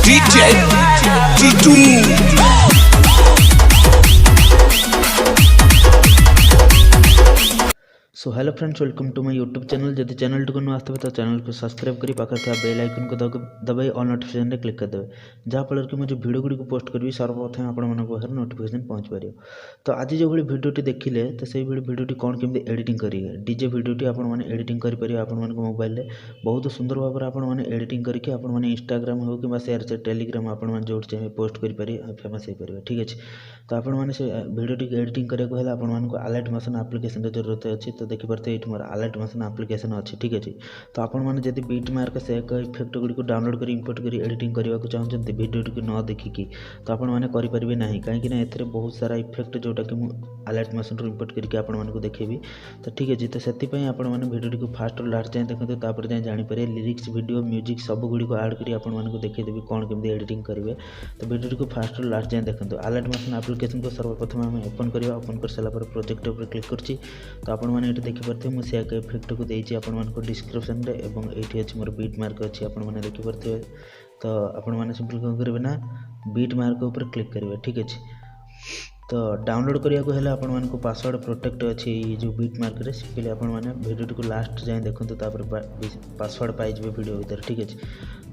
DJ T2 so hello friends, welcome to my YouTube channel. जब channel को नुआ आसते तो चैनल को सब्सक्राइब करी पाखे था बेल आइकन को दबाई ऑल नोटिफिकेशन क्लिक करदेवे, जहाँफल कि मुझे भिडियो गुड़ी पोस्ट करी सर्वप्रथम आप नोटिफिकेशन पहुँच पार। तो आज जो भाई भिडियोटी देखिले तो से भिडियोटी कौन केमती एडिटिंग करेंगे डीजे भिडियोटी आपने एडिटिंग करेंगे आप मोबाइल में बहुत सुंदर भाव में आपने एडिटिंग करके आपने इंस्टाग्राम हो कि शेयर टेलीग्राम आपने जो चाहिए पोस्ट करेंगे फेमस हो पारे। ठीक अच्छे, तो आपने से भिडियोटी एडिटिंग कराया आपको अलर्ट मोशन एप्लिकेशन जरूरत अच्छी। तो देखिए ये मोर अलर्ट मोशन एप्लिकेशन अच्छी। ठीक अच्छे, तो आपने जब बीट मार्क से इफेक्ट गुड़ी डाउनलोड कर इंपोर्ट कर एडिटिंग करने को चाहते भिडियोटी को न देखिकी तो आपने करेंगे ना, कहीं ए बहुत सारा इफेक्ट जोटा कि अलर्ट मोशन इंपोर्ट करके आपको देखेबी। तो ठीक अच्छे, तो से आपने भिडियोटी को फास्ट लास्ट जाए देखते तापर जाए जापर लिरिक्स वीडियो म्यूजिक सब गुड़ी आड कर आपको देखदेवी कौन केमती एडिटिंग करेंगे। तो भिडियोटी को फास्ट लास्ट जाए देखते अलर्ट मोशन एप्लिकेशन को सर्वप्रथम आम ओपन करवा। ओपन कर सारापर प्रोजेक्ट उपर क्लिक कर तो आपने देखिपे मुझे से इफेक्ट को देती आपको डिस्क्रिप्शन और ये अच्छी मोर बीट मार्क अच्छी आपने देखिपे। तो आपने सिंपल कौन करेंगे ना बीट मार्क उपर क्लिक करेंगे। ठीक अच्छे, तो डाउनलोड करने को हेल्ले आपको पासवर्ड प्रोटेक्ट अच्छी जो बीट मार्क रे सिंपली आपने भिडियो को लास्ट जाए देखते पासवर्ड पाइबे भिडियो भर। ठीक अच्छे,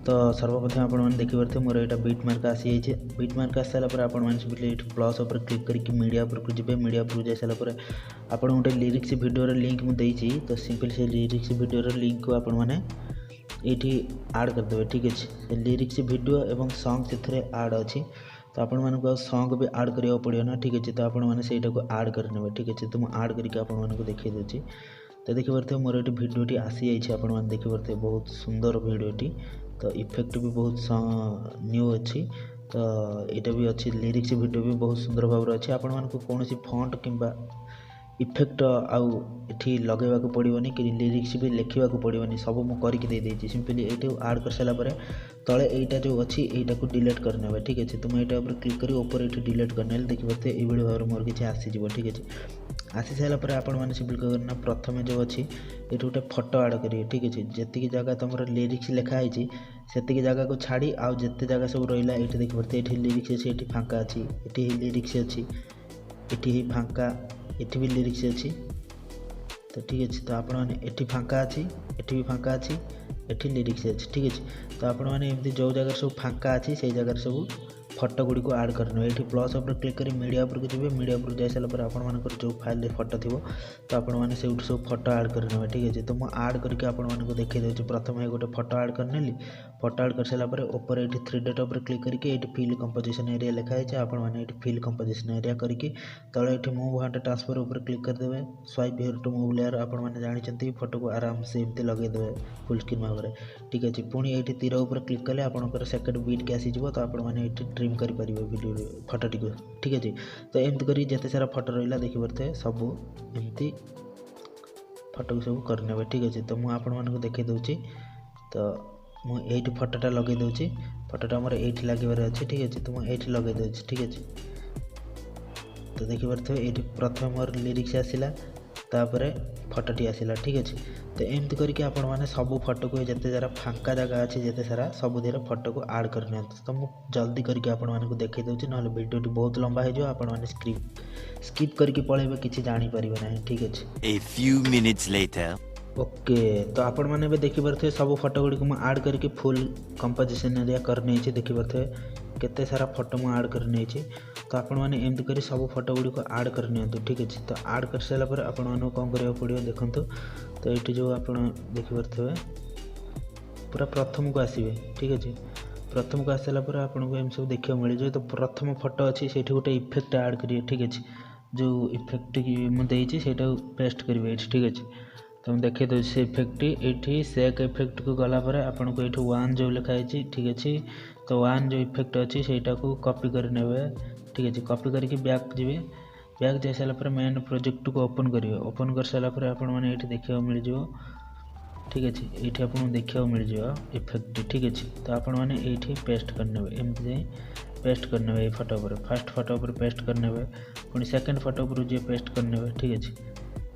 तो सर्वप्रथम आपने देखिपे मोर यहाँ बीट मार्क आसी जाइए। बीट मार्क आस सारापर आपने सिंपली ये प्लस उपर क्लिक करके मीडिया उपर जी मीडिया उपर जा सारापर आप गोटे लिरिक्स भिडियो लिंक मुझे तो सिंपली से लिरिक्स भिडियो लिंक को आपने ये आड करदे। ठीक अच्छे, लिरिक्स भिडियो एवं सॉन्ग से आड अच्छी तो आपको सॉन्ग भी आड करा पड़ो ना। ठीक अच्छे, तो आपने से आड करने। ठीक अच्छे, तो मुझे आड करके आपको देखी दूसरी। तो देखिपे मोर ये भिडियोटी आसी जाइए आपने देखिपे बहुत सुंदर भिडियोटी। तो इफेक्ट भी बहुत न्यू अच्छी, तो यहाँ भी अच्छी लिरिक्स भिडियो भी बहुत सुंदर भाव अच्छी। आपको कौन सी फॉन्ट किंबा इफेक्ट आउ ये लगेवा पड़ोनी कि लिरिक्स भी लिखा पड़ोनी सब मुझे करके सिंपली ये आड कर सारापर तले यहाँ जो अच्छी यहाँ को डिलीट करने। ठीक अच्छे, तो मुझे यहाँ क्लिक कर ऊपर ये डिलीट करने देखिए ये भाव में मोर किसी आसीज। ठीक अच्छे, आसी सारापर आपने सिंपल करना प्रथम जो अच्छी ये गोटे फोटो आड करेंगे। ठीक अच्छे, जी जगह तुम लिरिक्स लिखाई से जगह को छाड़ी आउ जिते जगह सब रहा ये देखिए ये लिरिक्स अच्छी ये फाँका अच्छी ये लिरिक्स अच्छी ये फाँका ये भी लिरिक्स अच्छी। तो ठीक अच्छे, तो आपने फाँका अच्छी ये भी फाँका अच्छी ये लिरिक्स अच्छी। ठीक अच्छे, तो आपने एमती जो जगह सब फाँका अच्छी से जगह सब फोटो गुड़ी को आड करने। ये प्लस उपर क्लिक कर मीडिया उपर को जी मीडिया उपर जा सारापर आप जो फाइल फोटो थी तो आपने से सब फोटो आड करने। ठीक अच्छे, तो मुझे आड करके आपको देखी दूसरी। प्रथम गोटे फोटो आड करने फोटो आड कर सारापर ऊपर ये 3 डॉट उपर क्लिक करके ये फिल कंपोजिशन एरिया लिखाई आपने ये फिल कंपोजिशन एरिया करके तले ये मूव एंड ट्रांसफर उपर क्लिक करदे। Swipe here to move layer आपने जानते फोटो को आराम से एमती लगेदे फुल स्क्रीन भाव में। ठीक अच्छे, पुणी ये तीर उपर क्लिक कले आपंकर सेकेंड बीट के आसीज तो आपने ट्रिम करेंगे वीडियो फोटोटी को। ठीक अच्छे, तो एमती कर जिते सारा फोटो रहा देखिपे सब एमती फोटो सब करने। ठीक अच्छे, तो मुझे आपको देखी दूसरी। तो मुझे फोटोटा लगे दूसरी, फोटोटा मोर ये लगे अच्छे। ठीक अच्छे, तो मुझे ये लगे दूसरी। ठीक अच्छे, तो देखिपे ये प्रथम मोर लिरिक्स आसला तापर फोटोटी आसला। ठीक अच्छे, तो एमती करके आपने सब फोटो को जिते सारा फाँका जगह अच्छे जिते सारा सब धीरे फोटो को आड करने। तो मुझे जल्दी करके आपको देखी दूसरी ना भिडियोटी बहुत लंबा हो आपने स्किप करके पलैबे किसी जानीपर ना। ठीक अच्छे, ओके, तो आपण मैंने भी देखिपे सब फोटो गुड़ी को आड करके फुल कंपोजिशन एरिया करने देखिपे केते सारा फोटो मुझे आड करने। तो आपण मैंने एमती कर सब फोटो गुड़ी को आड करनी। ठीक अच्छे, तो आड कर सारापर आपको कौन करा पड़ो देखो। तो ये जो आप देखिपे पूरा प्रथम को आसबे। ठीक अच्छे, प्रथम को आस सारापर आपको एम सब देखा मिल जाए। तो प्रथम फोटो अच्छी से गोटे इफेक्ट आड करेंगे। ठीक अच्छे, जो इफेक्ट मुझे से पेस्ट करेंगे। ठीक अच्छे, तो हम देखे दूसरी से इफेक्ट ये सेक इफेक्ट को गलापर आपको ये वन जो लिखाई। ठीक अच्छे, तो वन जो इफेक्ट अच्छी से कॉपी करने। ठीक अच्छे, कॉपी करके बैक जी बैक जा सारापर मेन प्रोजेक्ट को ओपन करेंगे। ओपन कर सारापर आपने ये देखा मिल जाए। ठीक अच्छे, ये आपको देखा मिल जाए इफेक्ट। ठीक अच्छे, तो आपने ये पेस्ट करने एमती पेस्ट करने फोटो पर फर्स्ट फोटो पर पेस्ट करने पुणी सेकेंड फोटो पर जी पेस्ट करने। ठीक अच्छे,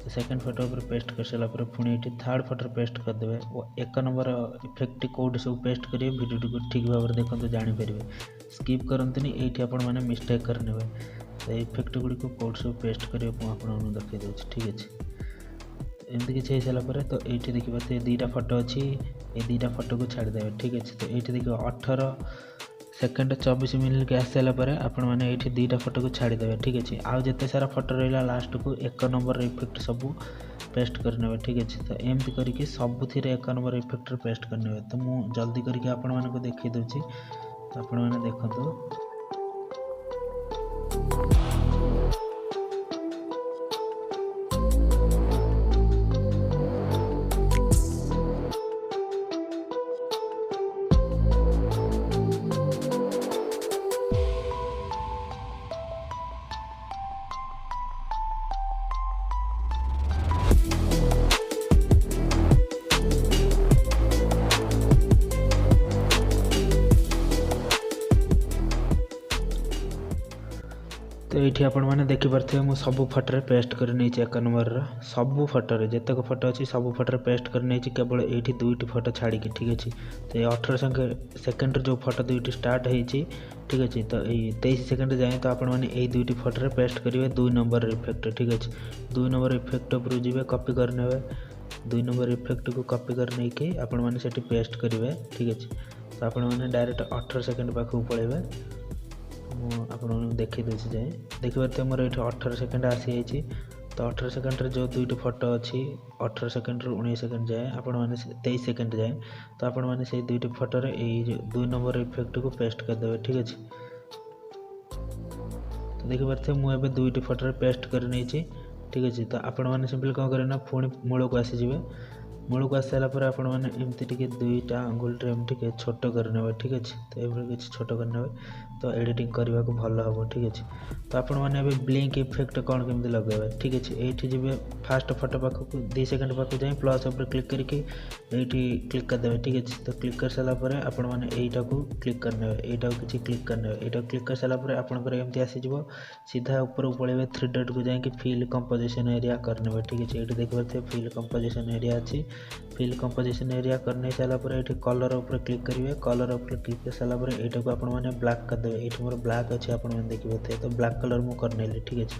तो सेकेंड फोटो पर पेस्ट कर सारा पुणी ये थर्ड फोटो पेस्ट करदे एक नंबर इफेक्ट कौटी सब पेस्ट करेंगे वीडियो को ठीक भाव में देखते जानीपर स्किप करते ये आपण मैंने मिस्टेक करने तो इफेक्ट गुड़ी कौट सब पेस्ट करेंगे मुझे देखी दूँ ठीक अच्छे एमती किसी हो सारापर तो ये देखिए दुईटा फोटो अच्छी ये दुईटा फोटो को छाड़देवे ठीक अच्छे तो ये देखिए 18 सेकेंड 24 मिनट के आस सारापर आपण मैंने ये दुईटा फोटो को छाड़देवे ठीक अच्छे आउ जिते सारा फोटो रहा लास्ट को एक नंबर इफेक्ट सब पेस्ट करने ठीक अच्छे तो एमती करके सबुथ एक नंबर इफेक्ट पेस्ट करने तो मुझे जल्दी करके आपण मानक देखी दूसरी तो आपण मैंने देखो तो ये आपण मैंने देखिपे मुझे सब फोटो पेस्ट कर नहीं एक नंबर सब फोटो जितक फोटो अच्छी सब फोटो पेस्ट कर नहीं केवल ये दुईट फोटो छाड़ी ठीक अच्छे तो ये 18 सेकेंड जो फोटो दुईट स्टार्ट होती ठीक अच्छे तो ये 23 सेकेंड जाए तो आपण मैंने ये दुईट फोटो पेस्ट करेंगे 2 नंबर इफेक्ट ठीक अच्छे 2 नंबर इफेक्ट उपर जी कॉपी करने 2 नंबर इफेक्ट को कॉपी करने के आपण मैंने से पेस्ट करेंगे ठीक अच्छे तो आपण मैंने डायरेक्ट 18 सेकेंड पाखक पलैबे आप देखी दूसरी जाए देखिए मोर ये 18 सेकेंड आसी जाइए तो 18 सेकेंड जो दुईट फोटो अच्छी 18 सेकेंड 19 सेकेंड जाए आपण मैंने 23 सेकेंड जाए तो आपण मैंने से दुईट फोटो ये 2 नंबर इफेक्ट को पेस्ट करदे ठीक अच्छे तो देखिए मुझे दुईट फोटो पेस्ट कर नहीं ठीक अच्छे तो आपण मैंने सिंपल कौन करें पुणी मूल को आसीजे मूल को आस सारापर आपण मैंने एमती टे दुईटा आंगुल टे छोट करने ठीक अच्छे तो ये किसी छोट करने तो एडिटिंग करने को भल हम ठीक अच्छे तो आपण मैंने ब्लिंक इफेक्ट कौन केमती लगे ठीक अच्छे ये जी फास्ट फोटो पाखक 2 सेकेंड पाखक जाए प्लस उपर क्लिक करके ये क्लिक करदे ठीक अच्छे तो क्लिक कर सारापर आपण मैंने यहीटा को क्लिक करने यहीटा किसी क्लिक करने यहाँ क्लिक कर सारापर आपंकर एमती आसीज सीधा ऊपर पड़े 3 डॉट को जाए फिल कंपोजिशन एरिया करने ठीक अच्छे ये देखिए फिल कंपोजिशन एरिया अच्छी फिल कंपोजिशन एरिया करने सारापर ये कलर उपर क्लिक करेंगे कलर उपर क्लिक कर सारापर यहाँ को आपण मैंने ब्लैक करदे ये मोर ब्लैक अच्छे आप देखिए तो ब्लैक कलर मुझे करने ठीक अच्छे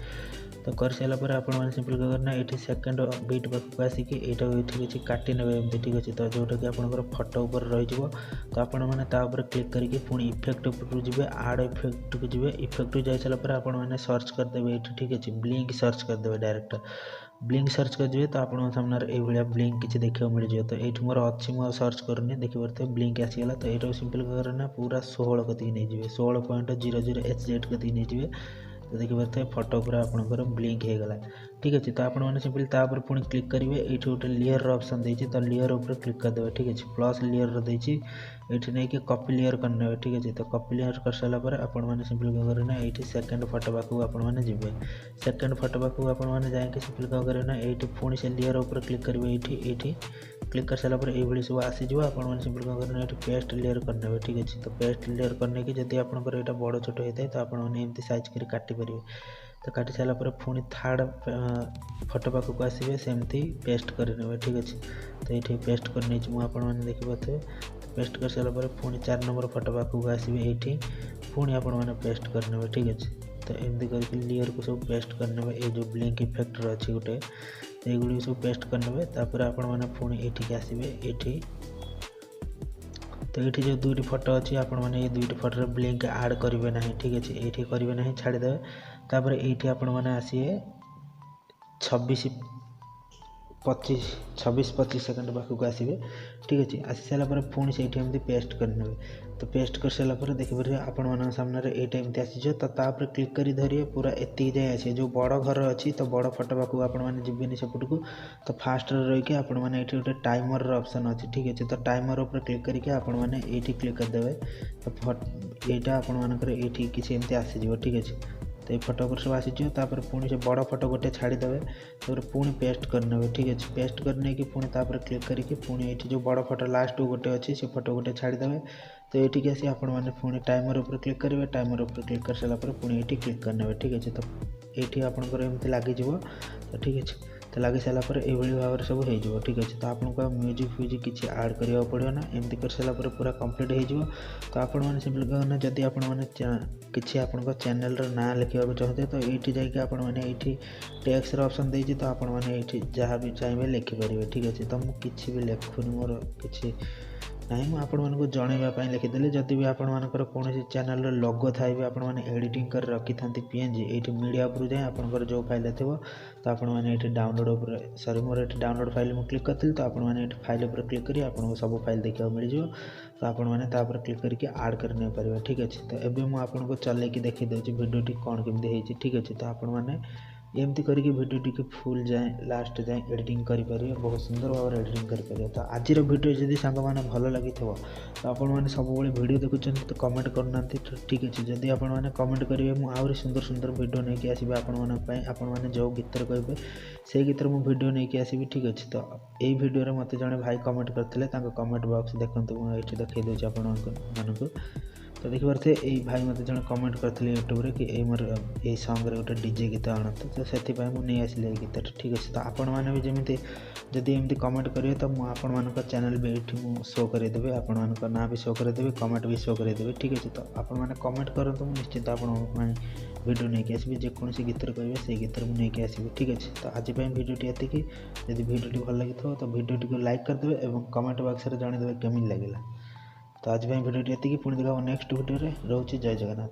तो कर सारापर आप सिंपल करना ये सेकेंड बीट पाखक आसिक यहाँ ये किसी काटी ने एमती ठीक अच्छे तो जोटा कि आपंकर फोटो उपर रही तो आपण मैंने क्लिक करके पुणी इफेक्ट उपर जी आड इफेक्ट को जी इफेक्ट जाए सारापर आप सर्च करदे ये ठीक अच्छे ब्लिंक सर्च करदे डायरेक्ट ब्लिंक सर्च कर तो आप सामने ये ब्लिंक किसी देखा मिल जाए तो ये मोर अच्छी मुझे सर्च करनी देखिए ब्लिंक आसीगला तो ये सिंपल करना पूरा 16 कति नहीं जाए 16.00 HZ कति नहीं जाए तो देखिए फोटो पूरा आपंकर ब्लिंक होगला ठीक अच्छे तो आपने सिंपल तापर पुणी क्लिक करेंगे ये गोटे लेयर ऑप्शन देती तो लेयर उपर क्लिक करदे ठीक अच्छे प्लस लेयर रही ये नहीं कि कॉपी लेयर करने ठीक अच्छे तो कॉपी लेयर कर सारापर आपण मैंने सिंपल क्या करना ये सेकेंड फोटो पाखक आपण मैंने जी सेकेंड फोटो पाखक आपण मैंने जाए सिंपल क्या करना ये पुणी से लेयर उपर क्लिक करेंगे ये क्लिक कर सारापर ये सब आसीज आपने सिंपल क्या करना ये पेस्ट लेयर करने ठीक अच्छे तो पेस्ट लेयर करने की जब आपंकर यहाँ बड़ छोट होता है तो आपने एमती साइज कर काटिपर तो काटी सारापर पुणी थर्ड फोटो पाखक आसवे सेमती पेस्ट करने ठीक अच्छे तो ये पेस्ट करने मुझे देखिए पेस्ट कर सारापर पुणी 4 नंबर फोटो पाखक आसवे ये पुणी आप पेस्ट करने ठीक अच्छे तो एमती करके लेयर को सब पेस्ट करने ये जो ब्लिंक इफेक्ट अच्छी गोटे तो ये सब पेस्ट करने तापर आपण मैंने पुणी ये आसवे ये तो ये जो दुईट फोटो अच्छी आपण मैंने ये दुईट फोटो ब्लिंक ऐड करेंगे ना ठीक अच्छे ये करेंगे ना छाड़दे तापर ये आपण मैंने आसिए 26-25 सेकेंड पाखक आसवे ठीक अच्छे आसी सारापर पुणी से एमती पेस्ट करने तो पेस्ट कर सारापर देखिए आपण सामने ये एमती आसीज तो तापर क्लिक कर धरिए पूरा एति जाए आसे जो बड़ घर अच्छी तो बड़ फोटो पाखक आपण मैंने जीवेनि सेपट को तो फास्ट रहीकि आपण मैंने ये गोटे टाइमर ऑप्शन अच्छी ठीक अच्छे तो टाइमर उपर क्लिक करके आपण मैंने ये क्लिक करदे तो यहाँ आपर ये किसी एमती आसीज ठीक अच्छे तो ये फोटो पर सब आसी तापर पुणी से बड़ फोटो गोटे छाड़ीदेवे तापर पुणी पेस्ट करने ठीक अच्छे पेस्ट करने की पुणी तापर क्लिक करके पुणी ये जो बड़ फोटो लास्ट गोटे अच्छी से फोटो गोटे छाड़ीदेवे तो ये आसी आपण मैंने पुणी टाइमर उपर क्लिक करेंगे टाइमर उपर क्लिक कर सारापर पुणी ये क्लिक करने ठीक अच्छे तो ये आपंकर एमती लगिज तो ठीक अच्छे तो लगी सारा ये भाव में सब हो ठीक अच्छे। तो आपको म्यूजिक फ्यूजिक किसी आड करने पड़ो ना, एमती कर सारापर पूरा कंप्लीट हो। तो आपण मैंने सिंपल कहना जदि आपण मैंने किसी आपण चैनल ना लिखा चाहते तो ये जाकि टैक्स ऑप्शन देती, तो आपण मैंने जहाँ भी चाहिए लिखिपारे ठीक अच्छे। तो मुझे भी लिखुनी मोर कि ना मुझे जनवाई लिखिदेली। जदि भी आपर कौन चैनल लोगो थाए भी आपने एडिटिंग कर रखी था PNG ये मीडिया उपर जाए आपंकर जो फाइल थो तो आपने डाउनलोड उपर सॉरी मोर ये डाउनलोड फाइल मुझे क्लिक करी तो आपने फाइल उपर क्लिक करी आपको सब फाइल देखा मिल जाए। तो आपने क्लिक करके आड कर नहीं पारे ठीक अच्छे। तो ये मुझे चलैकी देखी दूसरी भिडियोटी कौन केमती ठीक अच्छे। तो आपने एमती करके भिडियोटी के फुल जाए लास्ट जाए एडिटिंग करेंगे, बहुत सुंदर भाव में एडिटिंग करेंगे। तो आज भिडियो जदि सांग मैंने भल लगी तो आपने सब भिडियो देखुं तो कमेंट करना ठीक अच्छे। जदि आपने कमेंट करेंगे मुझे आहरी सुंदर सुंदर भिडियो नहीं आसबि आपने जो गीत कहे से गीत मुझे भिडियो नहीं आसबि ठीक अच्छे। तो यही भिडियो मत जड़े भाई कमेंट करते कमेंट बॉक्स देखते मुझे देखी दूसरी आपको। तो देखिए ये भाई मत जन कमेंट करते यूट्यूब रे कि मोर ये सॉन्ग रे गोटे डीजे गीत आनते, तो से नहीं आसिले गीत ठीक अच्छे। तो आपण मैंने भी जमी जदि एमती कमेंट करेंगे तो मुझे चैनल भी ये शो करदेवी, आपण ना भी शो करदेवी, कमेंट भी शो करदेवी ठीक अच्छे। तो आपण मैंने कमेंट करूँ निश्चित आपण वीडियो नहीं आसबि जेकोसी गीत कहे से गीत मुझे नहीं आसबि ठीक अच्छे। तो आज भिडियोटी एति जदि भिडियोटी भल लगी तो भिडियोटी को लाइक करदे और कमेंट बॉक्स में जनईदे केमी लगे। तो आज भिडियोटी एति पुणी देखा नेक्स्ट भिडियो रोचे। जय जगन्नाथ।